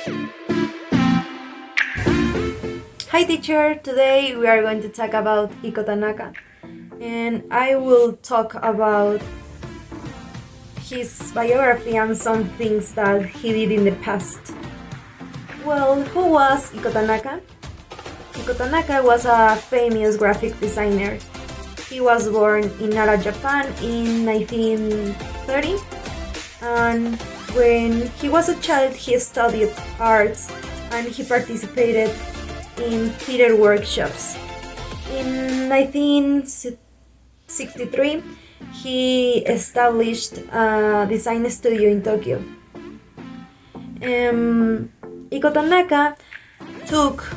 Hi teacher, today we are going to talk about Iko Tanaka, and I will talk about his biography and some things that he did in the past. Well, who was Iko Tanaka? Iko Tanaka was a famous graphic designer. He was born in Nara, Japan in 1930, and when he was a child he studied arts and he participated in theater workshops. In 1963, he established a design studio in Tokyo. Iko Tanaka took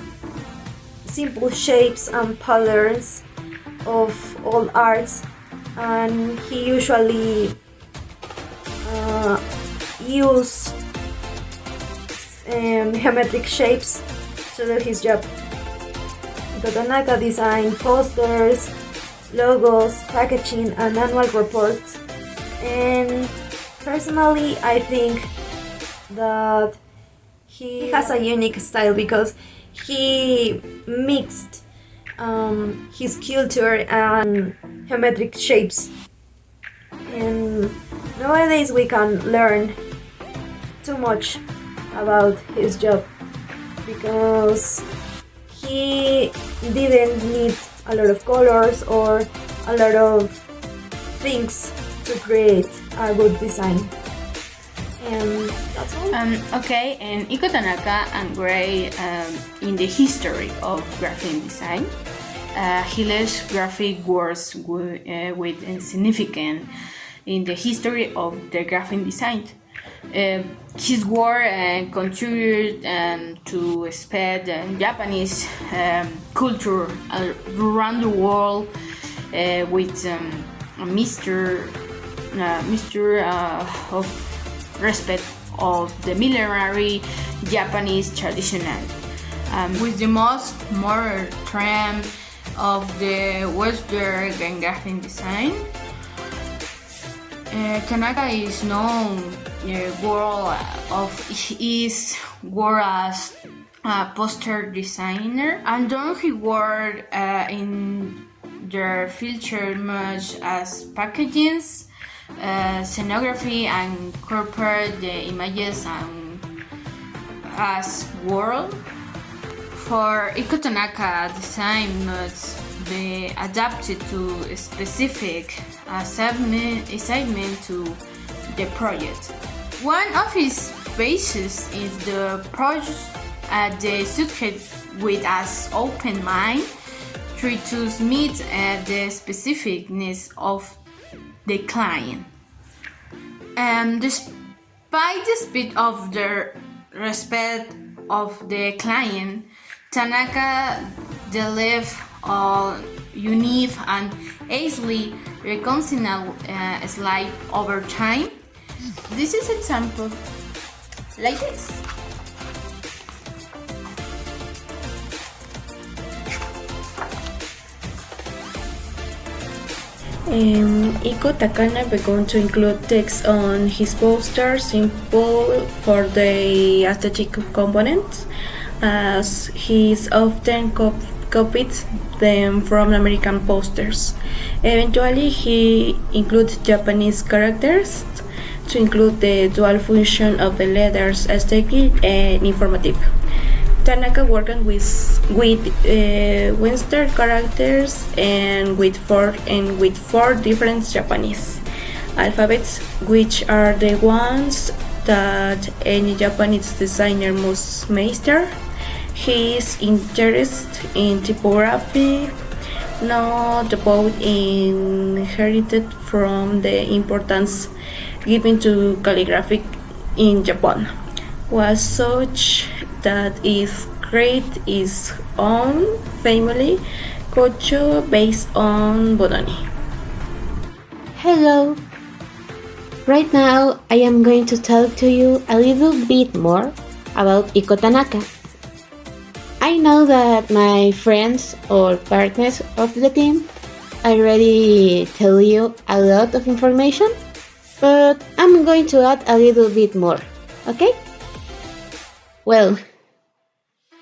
simple shapes and patterns of all arts, and he usually used geometric shapes to do his job. Iko Tanaka designed posters, logos, packaging, and annual reports. And personally, I think that he has a unique style because he mixed his culture and geometric shapes. And nowadays we can learn too much about his job because he didn't need a lot of colors or a lot of things to create a good design. And that's all. Okay, and Iko Tanaka and Gray in the history of graphic design. He left graphic works with significance in the history of the graphic design. His work contributed to spread Japanese culture around the world with a mixture of respect of the millenary Japanese traditional with the most modern trend of the Western graphic design. Tanaka is known world his work as a poster designer, and don't he work in their feature much as packagings, scenography, and incorporate the images and as world. For Iko Tanaka, design must be adapted to a specific assignment to the project. One of his bases is the project the subject with an open mind, try to meet the specific needs of the client. Despite the speed of the respect of the client, Tanaka delivered a unique and easily reconcilable slide over time. This is example like this. Iko Takana began to include text on his posters, simple for the aesthetic components, as he often copied them from American posters. Eventually, he included Japanese characters to include the dual function of the letters aesthetic and informative. Tanaka worked with Western characters and with four different Japanese alphabets, which are the ones that any Japanese designer must master. His interest in typography, not about inherited from the importance given to calligraphy in Japan, was such that it created its own family culture based on botany. Hello! Right now I am going to talk to you a little bit more about Iko Tanaka. I know that my friends or partners of the team already tell you a lot of information, but I'm going to add a little bit more, okay? Well,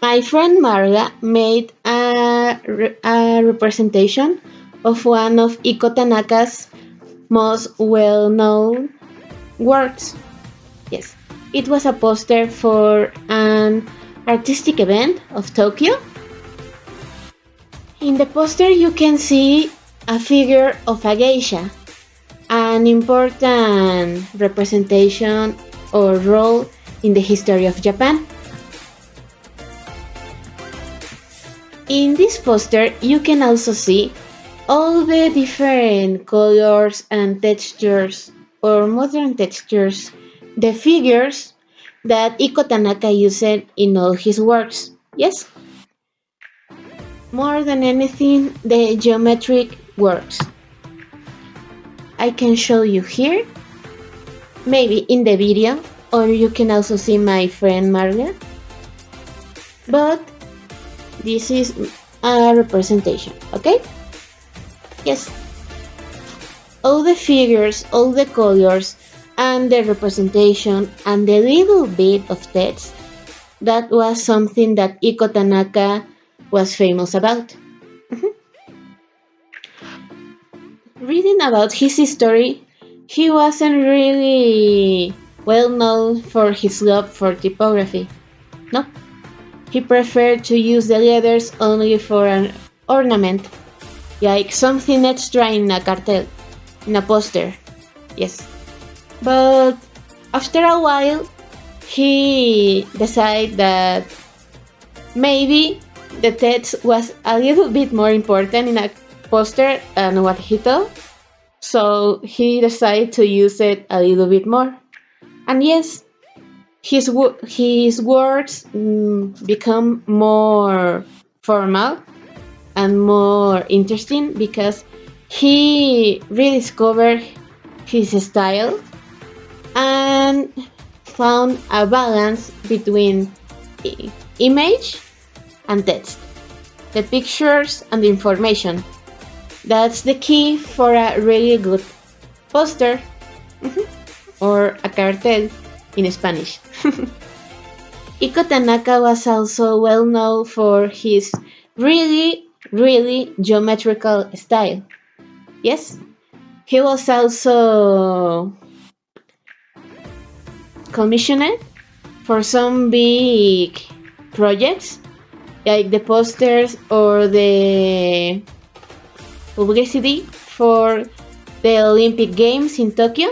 my friend Marga made a representation of one of Iko Tanaka's most well-known works. Yes, it was a poster for an artistic event of Tokyo. In the poster, you can see a figure of a geisha, an important representation or role in the history of Japan. In this poster, you can also see all the different colors and textures or modern textures, the figures that Iko Tanaka used in all his works. Yes, more than anything, the geometric works. I can show you here, maybe in the video, or you can also see my friend Marga. But this is a representation, okay? Yes. All the figures, all the colors, and the representation, and the little bit of text, that was something that Iko Tanaka was famous about. Reading about his history, he wasn't really well known for his love for typography. No, he preferred to use the letters only for an ornament, like something extra in a cartel, in a poster. Yes. But after a while, he decided that maybe the text was a little bit more important in a poster than what he thought. So he decided to use it a little bit more. And yes, his words become more formal and more interesting because he rediscovered his style and found a balance between image and text, the pictures and the information. That's the key for a really good poster or a cartel in Spanish. Iko Tanaka was also well known for his really geometrical style. Yes, he was also commissioned for some big projects like the posters or the publicity for the Olympic Games in Tokyo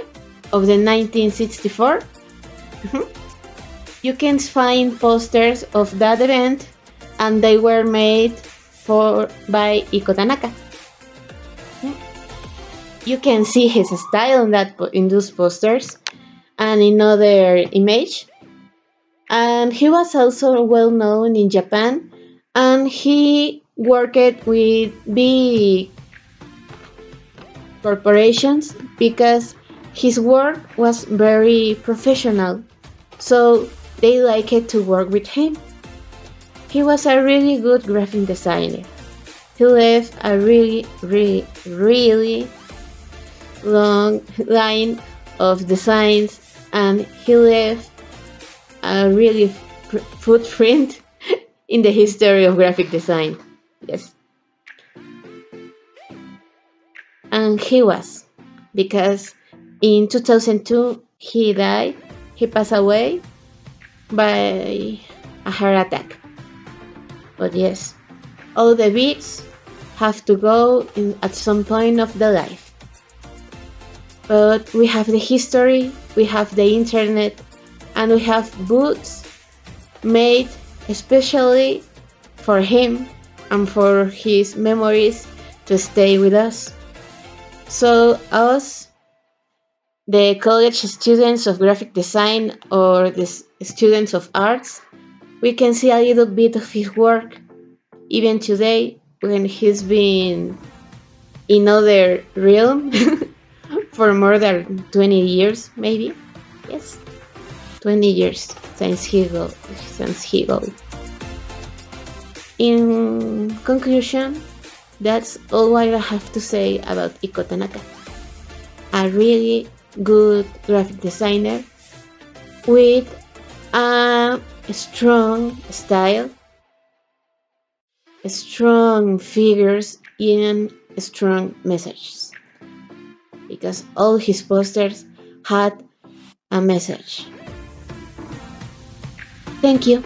of the 1964. You can find posters of that event and they were made by Iko Tanaka. You can see his style in those posters and in other image. And he was also well known in Japan and he worked with big corporations because his work was very professional, so they liked to work with him. He was a really good graphic designer. He left a really long line of designs and he left a really footprint in the history of graphic design. Yes. And he was, because in 2002 he died, he passed away by a heart attack. But yes, all the beats have to go at some point of the life. But we have the history, we have the internet, and we have books made especially for him and for his memories to stay with us. So us, the college students of graphic design or the students of arts, we can see a little bit of his work even today when he's been in other realm for more than 20 years, maybe. Yes, 20 years since he go. In conclusion, that's all I have to say about Iko Tanaka. A really good graphic designer with A strong style, strong figures, and strong messages. Because all his posters had a message. Thank you.